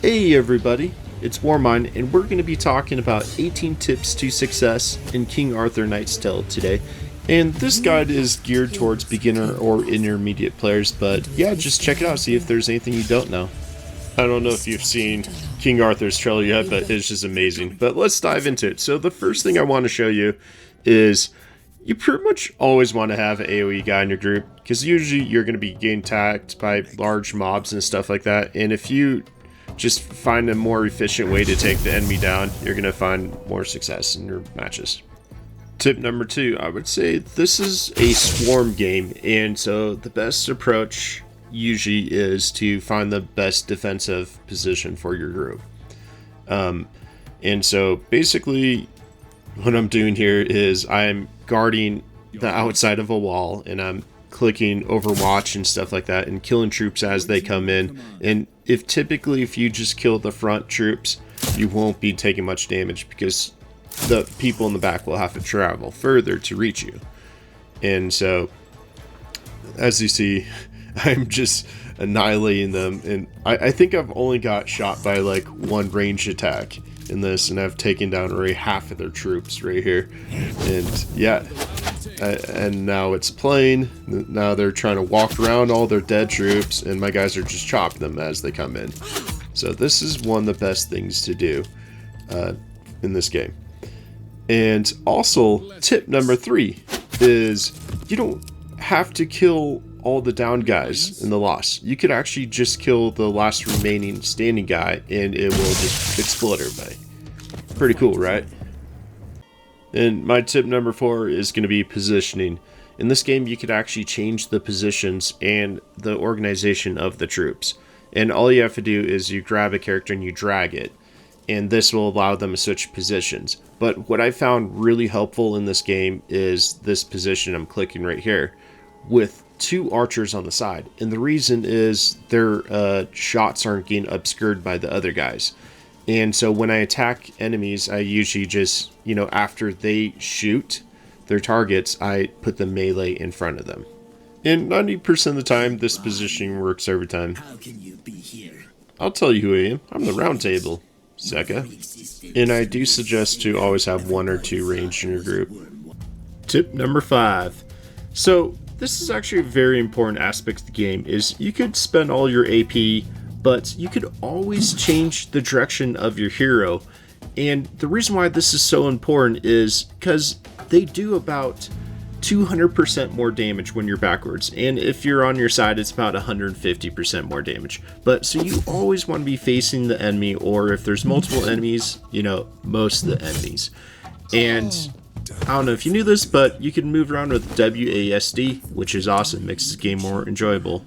Hey everybody, it's Warmine, and we're going to be talking about 18 tips to success in King Arthur Knight's Tale today. And this guide is geared towards beginner or intermediate players, but yeah, just check it out, see if there's anything you don't know. I don't know if you've seen King Arthur's Trail yet, but it's just amazing. But let's dive into it. So the first thing I want to show you is you pretty much always want to have an AoE guy in your group, because usually you're going to be getting attacked by large mobs and stuff like that, and if you just find a more efficient way to take the enemy down, you're going to find more success in your matches. Tip number 2, I would say this is a swarm game, and so the best approach usually is to find the best defensive position for your group. And so basically what I'm doing here is I'm guarding the outside of a wall, and I'm clicking Overwatch and stuff like that and killing troops as they come in. And if you just kill the front troops, you won't be taking much damage because the people in the back will have to travel further to reach you. And so as you see, I'm just annihilating them, and I think I've only got shot by like one ranged attack in this, and I've taken down already half of their troops right here. And yeah, and now it's playing. Now they're trying to walk around all their dead troops, and my guys are just chopping them as they come in. So this is one of the best things to do in this game. And also, tip number 3 is you don't have to kill all the down guys in the loss. You could actually just kill the last remaining standing guy, and it will just explode everybody. Pretty cool, right? And my tip number 4 is going to be positioning. In this game, you could actually change the positions and the organization of the troops. And all you have to do is you grab a character and you drag it, and this will allow them to switch positions. But what I found really helpful in this game is this position I'm clicking right here with 2 archers on the side. And the reason is their shots aren't getting obscured by the other guys. And so when I attack enemies, I usually just, after they shoot their targets, I put the melee in front of them. And 90% of the time, this positioning works every time. I'll tell you who I am. I'm the Round Table, Sekka. And I do suggest to always have 1 or 2 ranged in your group. Tip number 5. So this is actually a very important aspect of the game, is you could spend all your AP, but you could always change the direction of your hero. And the reason why this is so important is because they do about 200% more damage when you're backwards, and if you're on your side, it's about 150% more damage. But so you always want to be facing the enemy, or if there's multiple enemies, most of the enemies. And I don't know if you knew this, but you can move around with WASD, which is awesome, makes the game more enjoyable.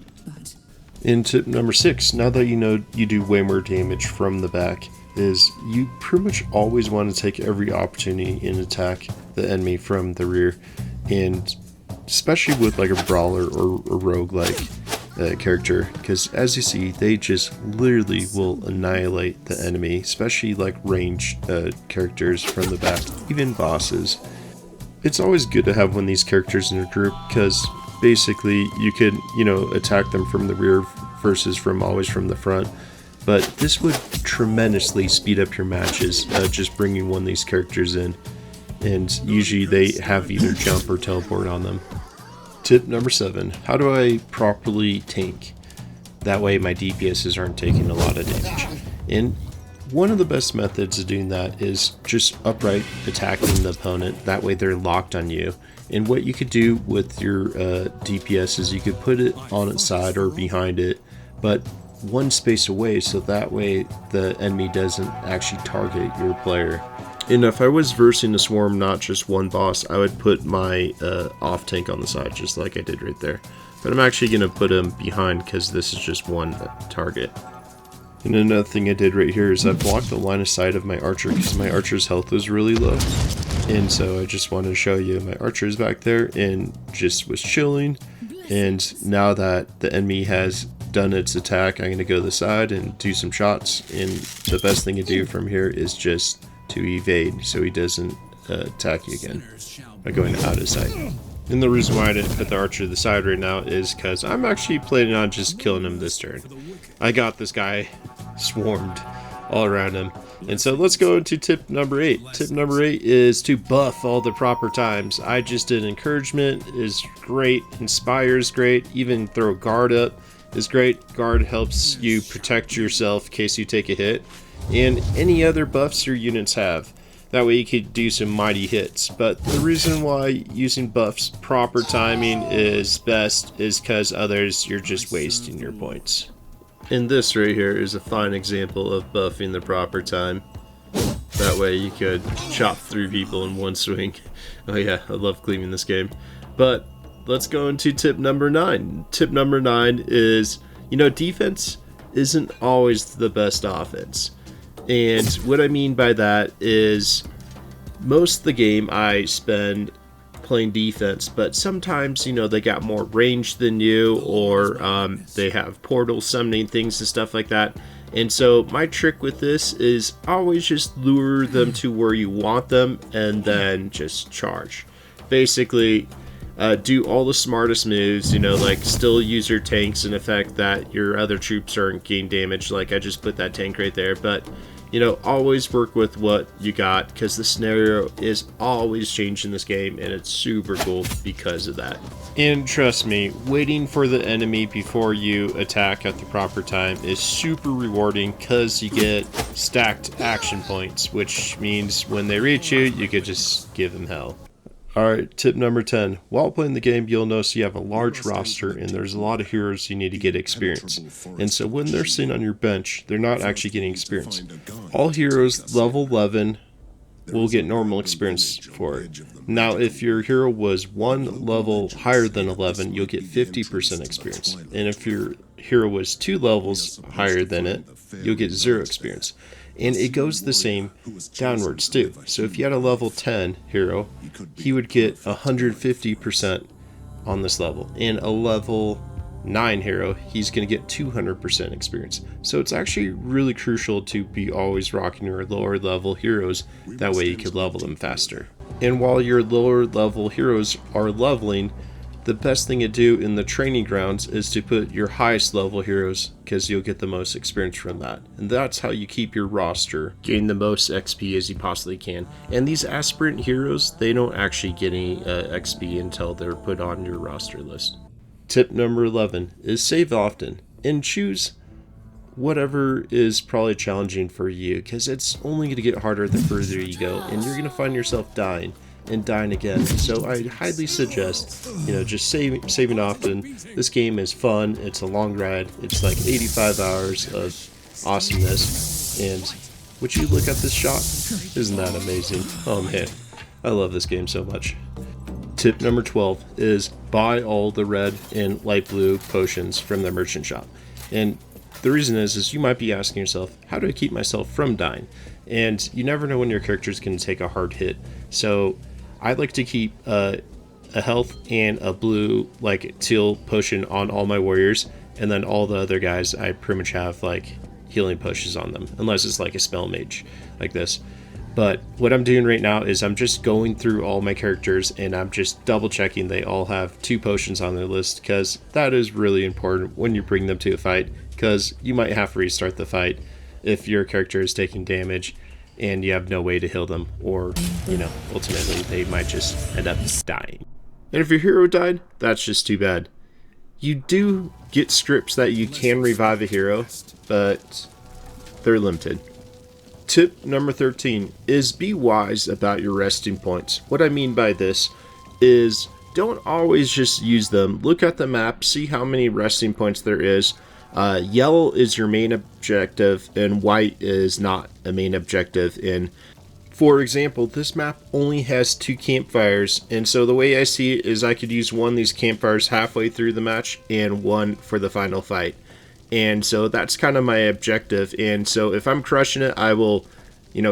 And tip number 6, now that you know you do way more damage from the back, is you pretty much always want to take every opportunity and attack the enemy from the rear. And especially with like a brawler or a roguelike character, because as you see, they just literally will annihilate the enemy, especially like ranged characters from the back, even bosses. It's always good to have one of these characters in your group, because basically you could, attack them from the rear versus always from the front. But this would tremendously speed up your matches, just bringing one of these characters in. And usually they have either jump or teleport on them. Tip number 7, how do I properly tank? That way my DPSs aren't taking a lot of damage. And one of the best methods of doing that is just upright attacking the opponent. That way they're locked on you. And what you could do with your DPS is you could put it on its side or behind it, but one space away, so that way the enemy doesn't actually target your player. And if I was versing a swarm, not just one boss, I would put my off tank on the side, just like I did right there. But I'm actually going to put him behind, because this is just one target. And another thing I did right here is I blocked the line of sight of my archer, because my archer's health was really low. And so I just wanted to show you my archer is back there and just was chilling. And now that the enemy has done its attack, I'm going to go to the side and do some shots. And the best thing to do from here is just to evade, so he doesn't attack you again by going out of sight. And the reason why I didn't put the archer to the side right now is because I'm actually planning on just killing him this turn. I got this guy swarmed all around him. And so let's go into tip number 8. Tip number 8 is to buff all the proper times. I just did encouragement is great, inspire is great, even throw guard up is great. Guard helps you protect yourself in case you take a hit, and any other buffs your units have. That way you can do some mighty hits. But the reason why using buffs proper timing is best is because others you're just wasting your points. And this right here is a fine example of buffing the proper time. That way you could chop through people in one swing. Oh yeah, I love cleaning this game. But let's go into tip number 9. Tip number 9 is, defense isn't always the best offense. And what I mean by that is most of the game I spend playing defense, but sometimes, they got more range than you, or they have portal summoning things and stuff like that. And so my trick with this is always just lure them to where you want them and then just charge. Basically, do all the smartest moves, like still use your tanks in effect that your other troops aren't gain damage, like I just put that tank right there. But always work with what you got, because the scenario is always changing this game, and it's super cool because of that. And trust me, waiting for the enemy before you attack at the proper time is super rewarding, because you get stacked action points, which means when they reach you, you could just give them hell. Alright, tip number 10. While playing the game, you'll notice you have a large roster and there's a lot of heroes you need to get experience. And so when they're sitting on your bench, they're not actually getting experience. All heroes level 11 will get normal experience for it. Now, if your hero was one level higher than 11, you'll get 50% experience. And if your hero was 2 levels higher than it, you'll get 0 experience. And it goes the same downwards too. So if you had a level 10 hero, he would get 150% on this level. And a level 9 hero, he's going to get 200% experience. So it's actually really crucial to be always rocking your lower level heroes. That way you can level them faster. And while your lower level heroes are leveling, the best thing to do in the training grounds is to put your highest level heroes, because you'll get the most experience from that. And that's how you keep your roster gain the most XP as you possibly can. And these aspirant heroes, they don't actually get any XP until they're put on your roster list. Tip number 11 is save often and choose whatever is probably challenging for you, because it's only going to get harder the further you go, and you're going to find yourself dying and dying again. So I highly suggest, just saving often. This game is fun. It's a long ride. It's like 85 hours of awesomeness. And would you look at this shot? Isn't that amazing? Oh man, I love this game so much. Tip number 12 is buy all the red and light blue potions from the merchant shop. And the reason is you might be asking yourself, how do I keep myself from dying? And you never know when your character is going to take a hard hit. So I like to keep a health and a blue, like teal potion on all my warriors, and then all the other guys I pretty much have like healing potions on them, unless it's like a spell mage like this. But what I'm doing right now is I'm just going through all my characters and I'm just double checking they all have 2 potions on their list, because that is really important when you bring them to a fight, because you might have to restart the fight if your character is taking damage and you have no way to heal them, or, ultimately they might just end up dying. And if your hero died, that's just too bad. You do get scripts that you can revive a hero, but they're limited. Tip number 13 is be wise about your resting points. What I mean by this is don't always just use them. Look at the map, see how many resting points there is. Yellow is your main objective and white is not a main objective. And for example, this map only has 2 campfires, and so the way I see it is I could use one of these campfires halfway through the match and one for the final fight. And so that's kind of my objective. And so if I'm crushing it, I will,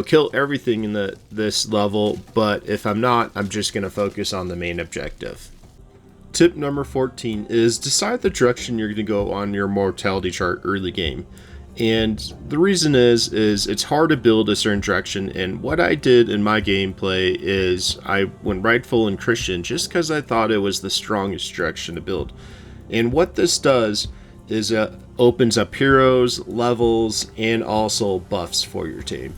kill everything in this level. But if I'm not, I'm just going to focus on the main objective. Tip number 14 is decide the direction you're going to go on your mortality chart early game. And the reason is it's hard to build a certain direction. And what I did in my gameplay is I went rightful and Christian just because I thought it was the strongest direction to build. And what this does is opens up heroes, levels, and also buffs for your team.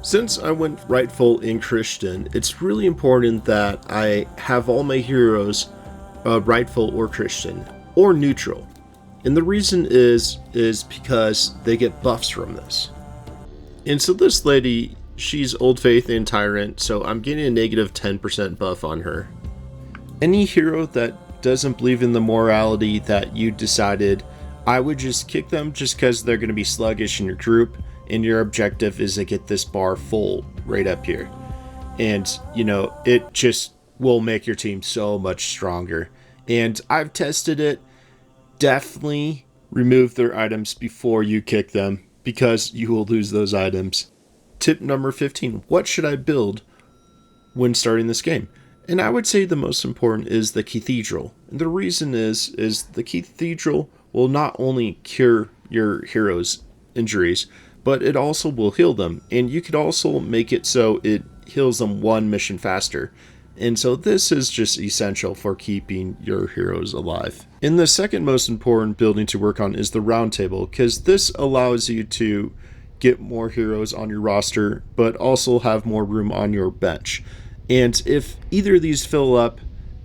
Since I went rightful in Christian, it's really important that I have all my heroes rightful or Christian or neutral. And the reason is because they get buffs from this. And so this lady, she's Old Faith and Tyrant, so I'm getting a negative 10% buff on her. Any hero that doesn't believe in the morality that you decided, I would just kick them just because they're going to be sluggish in your group, and your objective is to get this bar full right up here. And, you know, it just will make your team so much stronger. And I've tested it. Definitely remove their items before you kick them, because you will lose those items. Tip number 15, what should I build when starting this game? And I would say the most important is the Cathedral. And the reason is the Cathedral will not only cure your heroes' injuries, but it also will heal them. And you could also make it so it heals them one mission faster. And so this is just essential for keeping your heroes alive. And the second most important building to work on is the round table, because this allows you to get more heroes on your roster, but also have more room on your bench. And if either of these fill up,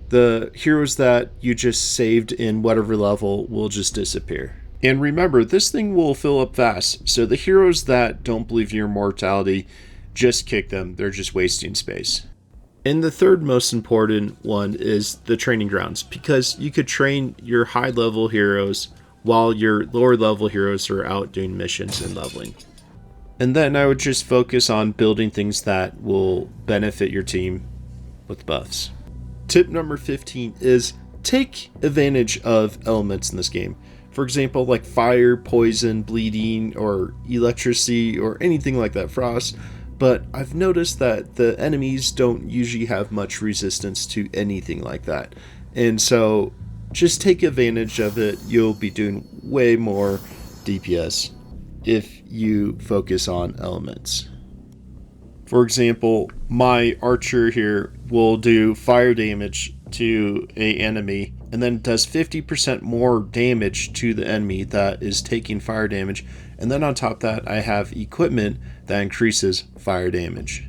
the heroes that you just saved in whatever level will just disappear. And remember, this thing will fill up fast, so the heroes that don't believe in your mortality, just kick them. They're just wasting space. And the third most important one is the training grounds, because you could train your high level heroes while your lower level heroes are out doing missions and leveling. And then I would just focus on building things that will benefit your team with buffs. Tip number 15 is take advantage of elements in this game. For example, like fire, poison, bleeding, or electricity, or anything like that, frost. But I've noticed that the enemies don't usually have much resistance to anything like that. And so just take advantage of it. You'll be doing way more DPS if you focus on elements. For example, my archer here will do fire damage to an enemy, and then does 50% more damage to the enemy that is taking fire damage. And then on top of that, I have equipment that increases fire damage.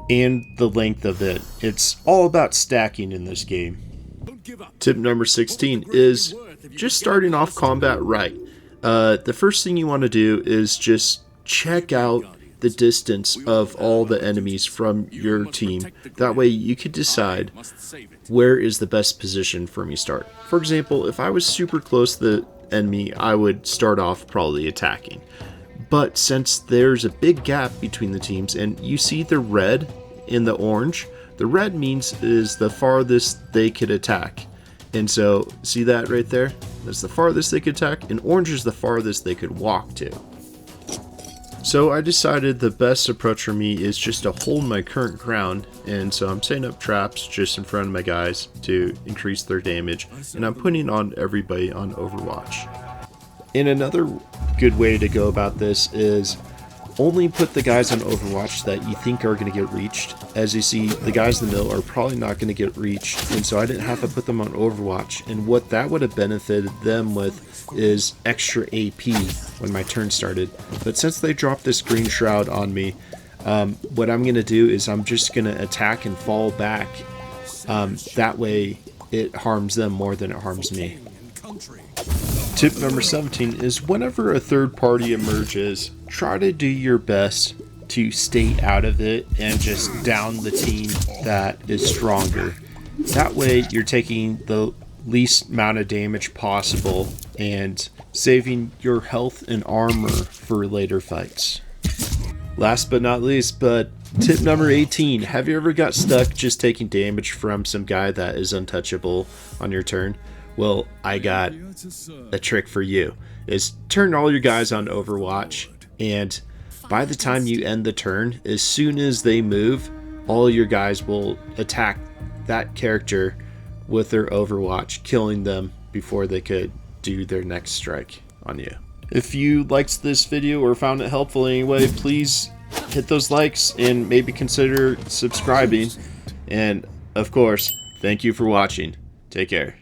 And the length of it. It's all about stacking in this game. Tip number 16 is just starting off combat right. The first thing you want to do is just check out the distance of all the enemies from your team. That way you could decide where is the best position for me to start. For example, if I was super close to the enemy, I would start off probably attacking. But since there's a big gap between the teams, and you see the red and the orange, the red means is the farthest they could attack. And so, see that right there? That's the farthest they could attack, and orange is the farthest they could walk to. So I decided the best approach for me is just to hold my current ground, and so I'm setting up traps just in front of my guys to increase their damage, and I'm putting on everybody on Overwatch. And another good way to go about this is only put the guys on Overwatch that you think are going to get reached. As you see, the guys in the middle are probably not going to get reached, and so I didn't have to put them on Overwatch. And what that would have benefited them with is extra AP when my turn started. But since they dropped this green shroud on me, what I'm going to do is I'm just going to attack and fall back. That way it harms them more than it harms me. Tip number 17 is whenever a third party emerges, try to do your best to stay out of it and just down the team that is stronger. That way you're taking the least amount of damage possible and saving your health and armor for later fights. Last but not least, but tip number 18, have you ever got stuck just taking damage from some guy that is untouchable on your turn? Well, I got a trick for you, is turn all your guys on Overwatch, and by the time you end the turn, as soon as they move, all your guys will attack that character with their Overwatch, killing them before they could do their next strike on you. If you liked this video or found it helpful in any way, please hit those likes and maybe consider subscribing. And of course, thank you for watching. Take care.